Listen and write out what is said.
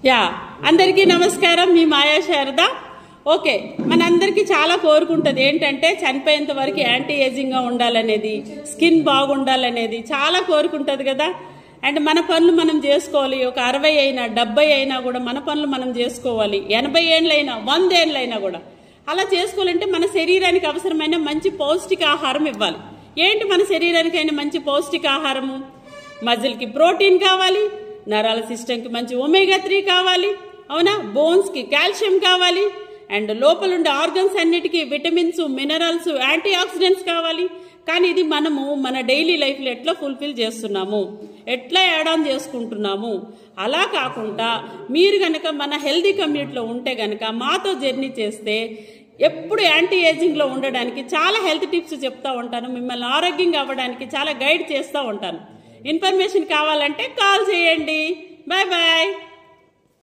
Yeah అందరికీ నమస్కారం. మీ మాయా Sharada. Okay, మనందరికీ చాలా కోరుకుంటుంది ఏంటంటే చనిపోయేంత వరకు యాంటీ ఏజింగ్ గా ఉండాలనేది, స్కిన్ బాగుండాలనేది చాలా కోరుకుంటుంది కదా. అండ్ మన పనులు మనం చేసుకోవాలి. ఒక 60 అయినా 70 అయినా కూడా మన పనులు మనం చేసుకోవాలి. 80 ఏళ్ళైనా 100 ఏళ్ళైనా కూడా అలా చేసుకోవాలంటే మన శరీరానికి అవసరమైన మంచి పౌష్టికాహారం ఇవ్వాలి. ఏంటి మన శరీరానికైనా మంచి పౌష్టికాహారము? మజిల్కి ప్రోటీన్ కావాలి, నరాల సిస్టమ్కి మంచి ఒమేగా 3 కావాలి, అవునా, బోన్స్కి కాల్షియం కావాలి, అండ్ లోపల ఉండే ఆర్గన్స్ అన్నిటికీ విటమిన్స్, మినరల్స్, యాంటీ ఆక్సిడెంట్స్ కావాలి. కానీ ఇది మనము మన డైలీ లైఫ్లో ఎట్లా ఫుల్ఫిల్ చేస్తున్నాము, ఎట్లా యాడ్ ఆన్ చేసుకుంటున్నాము? అలా కాకుండా మీరు గనక మన హెల్దీ కమ్యూనిటీలో ఉంటే గనక మాతో జర్నీ చేస్తే ఎప్పుడు యాంటీ ఏజింగ్లో ఉండడానికి చాలా హెల్త్ టిప్స్ చెప్తా ఉంటాను. మిమ్మల్ని ఆరోగ్యంగా అవ్వడానికి చాలా గైడ్ చేస్తూ ఉంటాను. ఇన్ఫర్మేషన్ కావాలంటే కాల్ చేయండి. Bye bye.